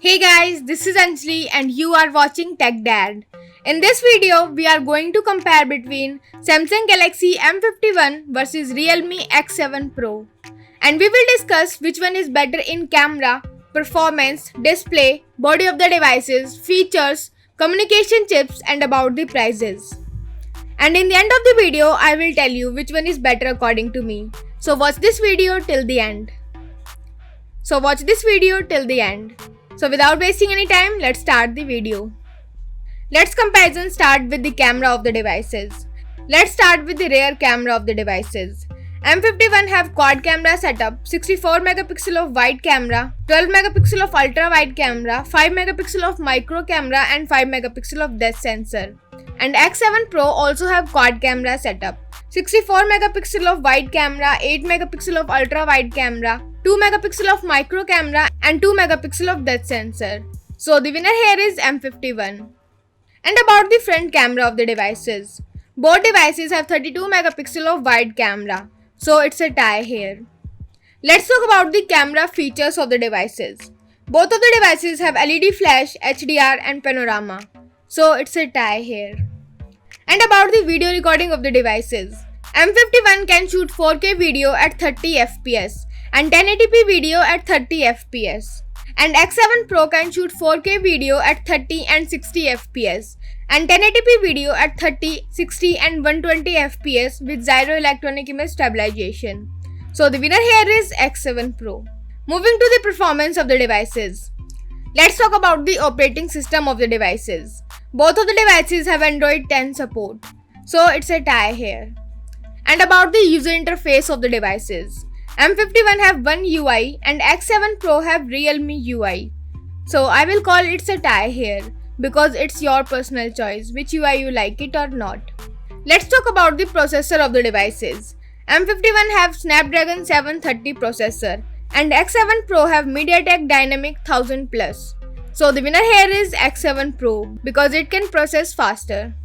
Hey guys, this is Anjali and you are watching Tech Dad. In this video, we are going to compare between Samsung Galaxy M51 versus Realme X7 Pro. And we will discuss which one is better in camera, performance, display, body of the devices, features, communication chips and about the prices. And in the end of the video, I will tell you which one is better according to me. So watch this video till the end. So without wasting any time, let's start the video. Let's comparison start with the camera of the devices. Let's start with the rear camera of the devices. M51 have quad camera setup, 64 megapixel of wide camera, 12 megapixel of ultra wide camera, 5 megapixel of micro camera and 5 megapixel of depth sensor. And X7 Pro also have quad camera setup, 64 megapixel of wide camera, 8 megapixel of ultra wide camera, 2 megapixel of micro camera and 2 megapixel of depth sensor. So the winner here is M51. And about the front camera of the devices. Both devices have 32 megapixel of wide camera. So it's a tie here. Let's talk about the camera features of the devices. Both of the devices have LED flash, HDR and panorama. So it's a tie here. And about the video recording of the devices. M51 can shoot 4K video at 30 fps and 1080p video at 30 fps. And X7 Pro can shoot 4K video at 30 and 60 fps and 1080p video at 30, 60 and 120 fps with gyro electronic image stabilization. So the winner here is X7 Pro. Moving to the performance of the devices. Let's talk about the operating system of the devices. Both of the devices have Android 10 support. So it's a tie here. And about the user interface of the devices. M51 have one UI and X7 Pro have Realme UI. So I will call it's a tie here because it's your personal choice which UI you like it or not. Let's talk about the processor of the devices. M51 have Snapdragon 730 processor and X7 Pro have MediaTek Dynamic 1000 Plus. So the winner here is X7 Pro because it can process faster.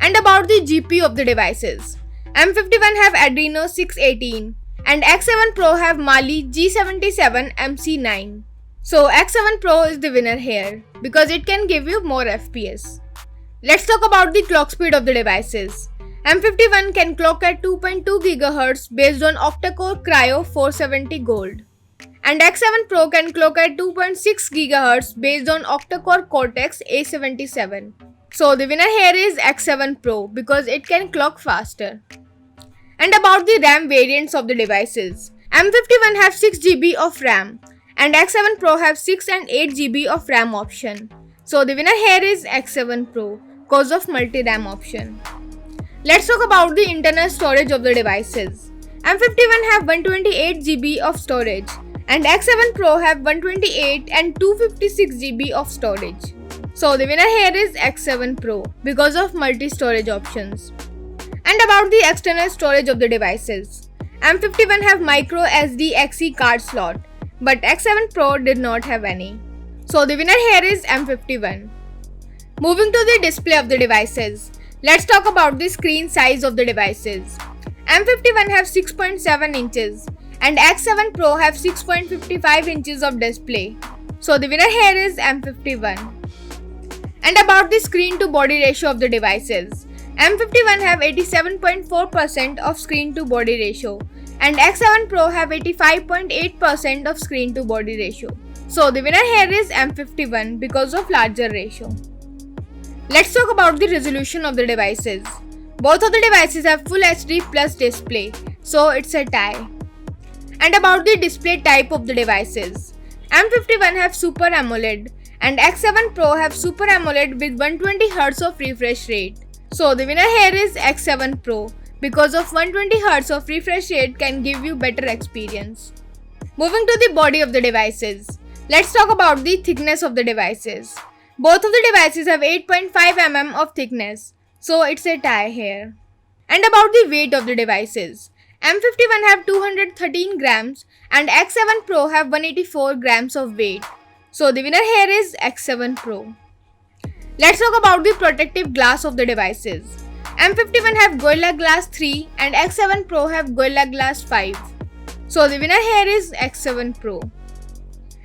And about the GPU of the devices. M51 have Adreno 618 and X7 Pro have Mali G77 MC9. So X7 Pro is the winner here because it can give you more FPS. Let's talk about the clock speed of the devices. M51 can clock at 2.2 GHz based on octa-core Cryo 470 Gold. And X7 Pro can clock at 2.6 GHz based on octa-core Cortex A77. So the winner here is X7 Pro because it can clock faster. And about the RAM variants of the devices. M51 have 6GB of RAM and X7 Pro have 6 and 8GB of RAM option. So the winner here is X7 Pro because of multi-RAM option. Let's talk about the internal storage of the devices. M51 have 128GB of storage and X7 Pro have 128 and 256GB of storage. So the winner here is X7 Pro because of multi-storage options. And about the external storage of the devices. M51 have micro SD XE card slot, but X7 Pro did not have any. So the winner here is M51. Moving to the display of the devices. Let's talk about the screen size of the devices. M51 have 6.7 inches and X7 Pro have 6.55 inches of display. So the winner here is M51. And about the screen to body ratio of the devices. M51 have 87.4% of screen to body ratio and X7 Pro have 85.8% of screen to body ratio. So the winner here is M51 because of larger ratio. Let's talk about the resolution of the devices. Both of the devices have Full HD Plus display, so it's a tie. And about the display type of the devices. M51 have Super AMOLED and X7 Pro have Super AMOLED with 120Hz of refresh rate. So the winner here is X7 Pro because of 120Hz of refresh rate can give you better experience. Moving to the body of the devices. Let's talk about the thickness of the devices. Both of the devices have 8.5 mm of thickness, so it's a tie here. And about the weight of the devices. M51 have 213 grams and X7 Pro have 184 grams of weight. So the winner here is X7 Pro. Let's talk about the protective glass of the devices. M51 have Gorilla Glass 3 and X7 Pro have Gorilla Glass 5. So the winner here is X7 Pro.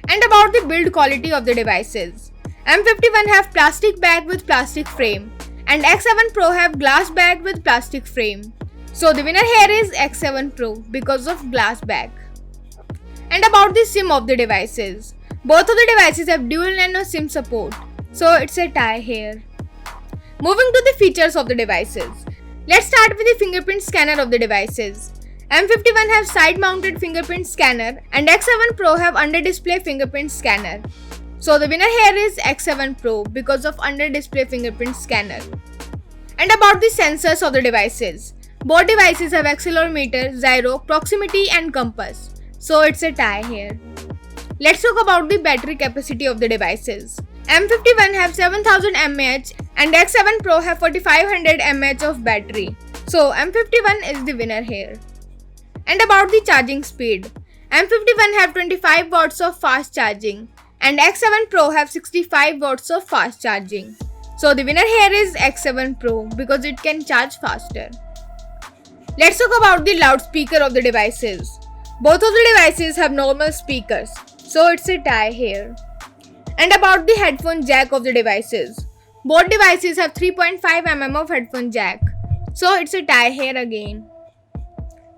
And about the build quality of the devices. M51 have plastic back with plastic frame and X7 Pro have glass back with plastic frame. So the winner here is X7 Pro because of glass back. And about the SIM of the devices. Both of the devices have dual nano SIM support. So it's a tie here. Moving to the features of the devices. Let's start with the fingerprint scanner of the devices. M51 have side-mounted fingerprint scanner and X7 Pro have under-display fingerprint scanner. So the winner here is X7 Pro because of under-display fingerprint scanner. And about the sensors of the devices. Both devices have accelerometer, gyro, proximity and compass. So it's a tie here. Let's talk about the battery capacity of the devices. M51 have 7000 mAh and X7 Pro have 4500 mAh of battery. So M51 is the winner here. And about the charging speed. M51 have 25 watts of fast charging and X7 Pro have 65 watts of fast charging. So the winner here is X7 Pro because it can charge faster. Let's talk about the loudspeaker of the devices. Both of the devices have normal speakers. So it's a tie here. And about the headphone jack of the devices. Both devices have 3.5 mm of headphone jack. So it's a tie here again.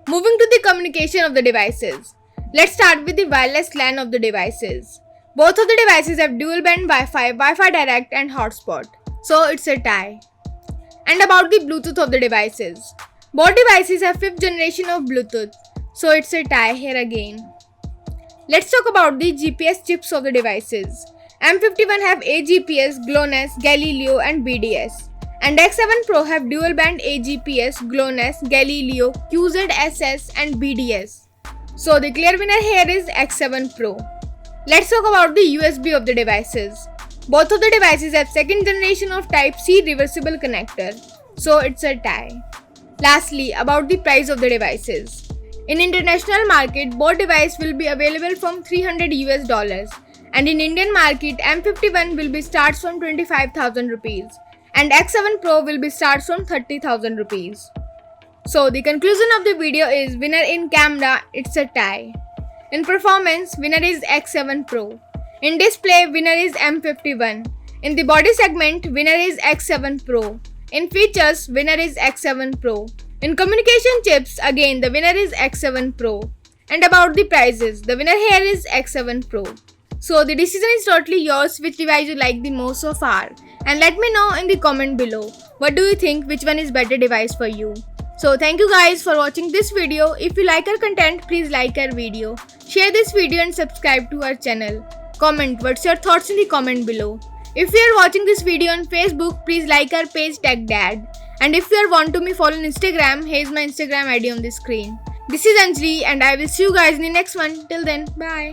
Moving to the communication of the devices. Let's start with the wireless LAN of the devices. Both of the devices have dual band Wi-Fi, Wi-Fi Direct and hotspot. So it's a tie. And about the Bluetooth of the devices. Both devices have 5th generation of Bluetooth. So it's a tie here again. Let's talk about the GPS chips of the devices. M51 have AGPS, GLONASS, Galileo and BDS. And X7 Pro have dual band AGPS, GLONASS, Galileo, QZSS and BDS. So the clear winner here is X7 Pro. Let's talk about the USB of the devices. Both of the devices have 2nd generation of Type-C reversible connector. So it's a tie. Lastly, about the price of the devices. In international market, both devices will be available from $300 and in Indian market, M51 will be starts from 25,000 rupees. And X7 Pro will be starts from 30,000 rupees. So the conclusion of the video is winner in camera, it's a tie. In performance, winner is X7 Pro. In display, winner is M51. In the body segment, winner is X7 Pro. In features, winner is X7 Pro. In communication chips, again the winner is X7 Pro. And about the prices, the winner here is X7 Pro. So the decision is totally yours which device you like the most so far. And let me know in the comment below. What do you think, which one is better device for you? So thank you guys for watching this video. If you like our content, please like our video. Share this video and subscribe to our channel. Comment what's your thoughts in the comment below. If you are watching this video on Facebook, please like our page TechDad. And if you are want to me follow on Instagram, here's my Instagram ID on the screen. This is Anjali and I will see you guys in the next one. Till then, bye.